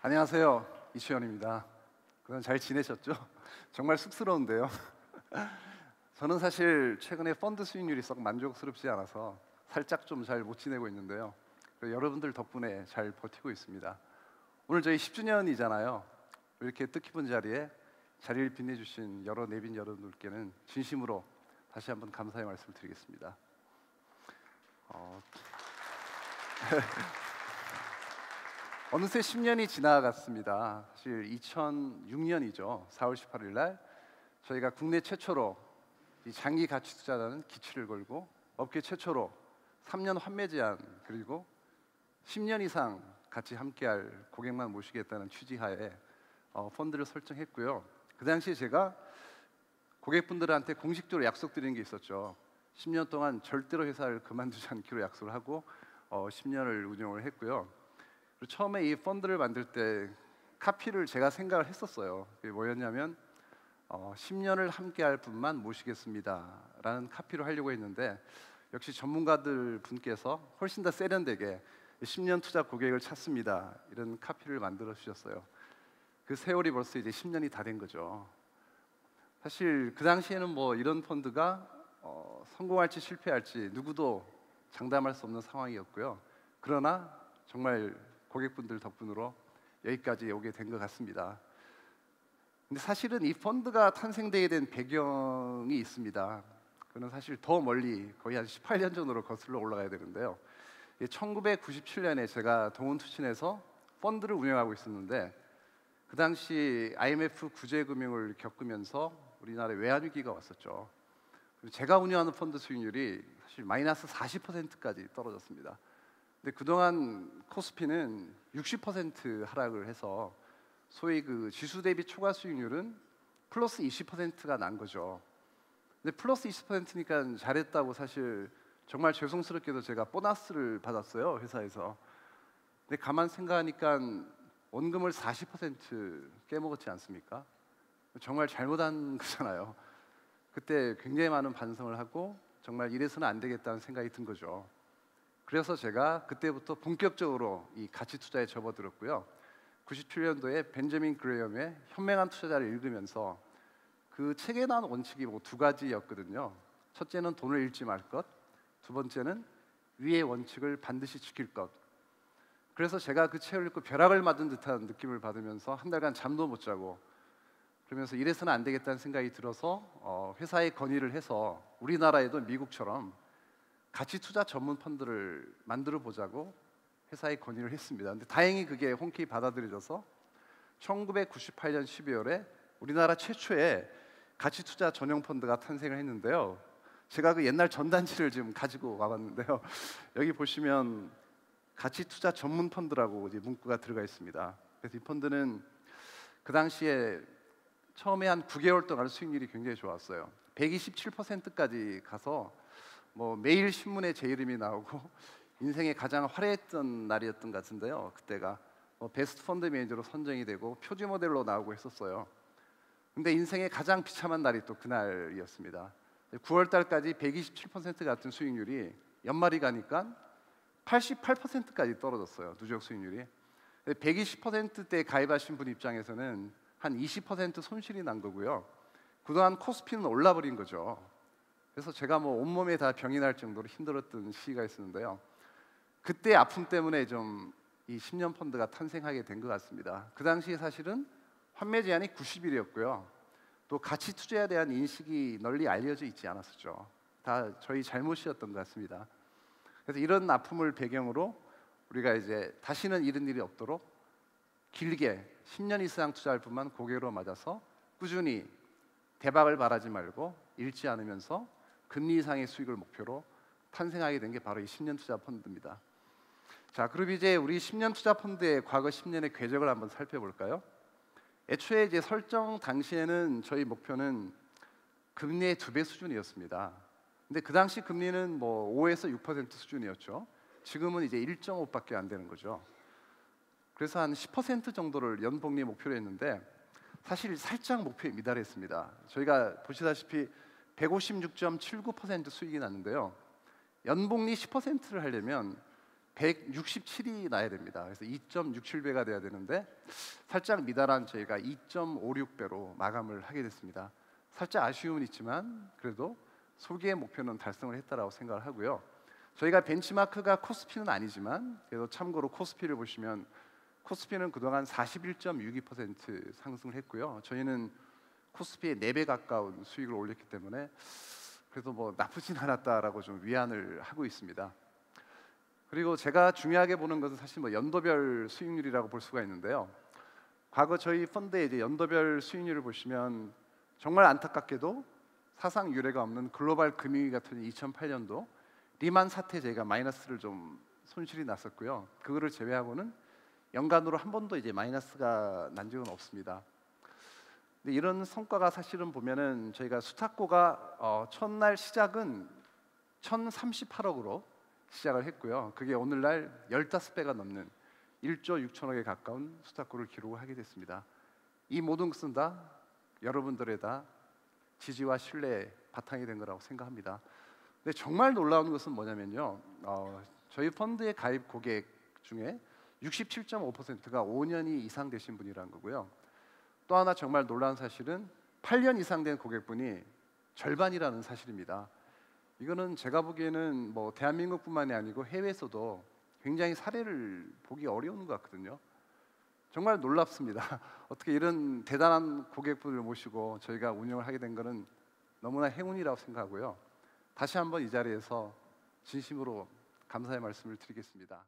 안녕하세요. 이주연입니다. 그건 잘 지내셨죠? 정말 쑥스러운데요. 저는 사실 최근에 펀드 수익률이 썩 만족스럽지 않아서 살짝 좀 잘 못 지내고 있는데요. 여러분들 덕분에 잘 버티고 있습니다. 오늘 저희 10주년이잖아요. 이렇게 뜻깊은 자리에 자리를 빛내주신 여러 내빈 여러분들께는 진심으로 다시 한번 감사의 말씀을 드리겠습니다. 어느새 10년이 지나갔습니다. 사실 2006년이죠. 4월 18일 날 저희가 국내 최초로 이 장기 가치 투자라는 기치를 걸고 업계 최초로 3년 환매 제한 그리고 10년 이상 같이 함께할 고객만 모시겠다는 취지하에 펀드를 설정했고요. 그 당시에 제가 고객분들한테 공식적으로 약속드린 게 있었죠. 10년 동안 절대로 회사를 그만두지 않기로 약속을 하고 10년을 운영을 했고요. 그리고 처음에 이 펀드를 만들 때 카피를 제가 생각을 했었어요. 그게 뭐였냐면 10년을 함께할 분만 모시겠습니다 라는 카피로 하려고 했는데 역시 전문가들 분께서 훨씬 더 세련되게 10년 투자 고객을 찾습니다 이런 카피를 만들어 주셨어요. 그 세월이 벌써 이제 10년이 다 된 거죠. 사실 그 당시에는 뭐 이런 펀드가 성공할지 실패할지 누구도 장담할 수 없는 상황이었고요. 그러나 정말 고객분들 덕분으로 여기까지 오게 된 것 같습니다. 근데 사실은 이 펀드가 탄생되게 된 배경이 있습니다. 그는 사실 더 멀리 거의 한 18년 전으로 거슬러 올라가야 되는데요. 1997년에 제가 동원투신에서 펀드를 운영하고 있었는데 그 당시 IMF 구제금융을 겪으면서 우리나라에 외환위기가 왔었죠. 그리고 제가 운영하는 펀드 수익률이 사실 마이너스 40%까지 떨어졌습니다. 근데 그동안 코스피는 60% 하락을 해서 소위 그 지수 대비 초과 수익률은 플러스 20%가 난 거죠. 근데 플러스 20%니까 잘했다고 사실 정말 죄송스럽게도 제가 보너스를 받았어요, 회사에서. 근데 가만 생각하니까 원금을 40% 깨먹었지 않습니까? 정말 잘못한 거잖아요. 그때 굉장히 많은 반성을 하고 정말 이래서는 안 되겠다는 생각이 든 거죠. 그래서 제가 그때부터 본격적으로 이 가치 투자에 접어들었고요. 97년도에 벤저민 그레이엄의 현명한 투자자를 읽으면서 그 책에 나온 원칙이 뭐 두 가지였거든요. 첫째는 돈을 잃지 말 것, 두 번째는 위의 원칙을 반드시 지킬 것. 그래서 제가 그 책을 읽고 벼락을 맞은 듯한 느낌을 받으면서 한 달간 잠도 못 자고 그러면서 이래서는 안 되겠다는 생각이 들어서 회사에 건의를 해서 우리나라에도 미국처럼 가치 투자 전문 펀드를 만들어 보자고 회사에 건의를 했습니다. 근데 다행히 그게 흔쾌히 받아들여져서 1998년 12월에 우리나라 최초의 가치 투자 전용 펀드가 탄생을 했는데요. 제가 그 옛날 전단지를 지금 가지고 와봤는데요. 여기 보시면 가치 투자 전문 펀드라고 이제 문구가 들어가 있습니다. 그래서 이 펀드는 그 당시에 처음에 한 9개월 동안 수익률이 굉장히 좋았어요. 127%까지 가서 뭐 매일 신문에 제 이름이 나오고 인생의 가장 화려했던 날이었던 것 같은데요. 그때가 베스트 펀드 매니저로 선정이 되고 표지 모델로 나오고 했었어요. 근데 인생의 가장 비참한 날이 또 그날이었습니다. 9월 달까지 127% 같은 수익률이 연말이 가니까 88%까지 떨어졌어요. 누적 수익률이. 120%대 가입하신 분 입장에서는 한 20% 손실이 난 거고요. 그동안 코스피는 올라버린 거죠. 그래서 제가 뭐 온몸에 다 병이 날 정도로 힘들었던 시기가 있었는데요. 그때 아픔 때문에 좀 이 10년 펀드가 탄생하게 된 것 같습니다. 그 당시에 사실은 환매 제한이 90일이었고요. 또 가치 투자에 대한 인식이 널리 알려져 있지 않았었죠. 다 저희 잘못이었던 것 같습니다. 그래서 이런 아픔을 배경으로 우리가 이제 다시는 이런 일이 없도록 길게 10년 이상 투자할 분만 고객으로 맞아서 꾸준히 대박을 바라지 말고 잃지 않으면서 금리 이상의 수익을 목표로 탄생하게 된 게 바로 이 10년 투자 펀드입니다. 자, 그럼 이제 우리 10년 투자 펀드의 과거 10년의 궤적을 한번 살펴볼까요? 애초에 이제 설정 당시에는 저희 목표는 금리의 2배 수준이었습니다. 근데 그 당시 금리는 뭐 5에서 6% 수준이었죠. 지금은 이제 1.5밖에 안 되는 거죠. 그래서 한 10% 정도를 연복리 목표로 했는데 사실 살짝 목표에 미달했습니다. 저희가 보시다시피 156.79% 수익이 났는데요. 연복리 10%를 하려면 167이 나야 됩니다. 그래서 2.67배가 돼야 되는데 살짝 미달한 저희가 2.56배로 마감을 하게 됐습니다. 살짝 아쉬움은 있지만 그래도 소기의 목표는 달성을 했다라고 생각을 하고요. 저희가 벤치마크가 코스피는 아니지만 그래도 참고로 코스피를 보시면 코스피는 그동안 41.62% 상승을 했고요. 저희는 코스피의 4배 가까운 수익을 올렸기 때문에 그래도 뭐 나쁘진 않았다라고 좀 위안을 하고 있습니다. 그리고 제가 중요하게 보는 것은 사실 뭐 연도별 수익률이라고 볼 수가 있는데요. 과거 저희 펀드의 이제 연도별 수익률을 보시면 정말 안타깝게도 사상 유례가 없는 글로벌 금융위기 같은 2008년도 리만 사태 제가 마이너스를 좀 손실이 났었고요. 그거를 제외하고는 연간으로 한 번도 이제 마이너스가 난 적은 없습니다. 근데 이런 성과가 사실은 보면은 저희가 수탁고가 첫날 시작은 1,038억으로 시작을 했고요. 그게 오늘날 15배가 넘는 1조 6천억에 가까운 수탁고를 기록을 하게 됐습니다. 이 모든 것은 다 여러분들의 다 지지와 신뢰의 바탕이 된 거라고 생각합니다. 근데 정말 놀라운 것은 뭐냐면요. 저희 펀드의 가입 고객 중에 67.5%가 5년이 이상 되신 분이라는 거고요. 또 하나 정말 놀라운 사실은 8년 이상 된 고객분이 절반이라는 사실입니다. 이거는 제가 보기에는 뭐 대한민국뿐만이 아니고 해외에서도 굉장히 사례를 보기 어려운 것 같거든요. 정말 놀랍습니다. 어떻게 이런 대단한 고객분을 모시고 저희가 운영을 하게 된 것은 너무나 행운이라고 생각하고요. 다시 한번 이 자리에서 진심으로 감사의 말씀을 드리겠습니다.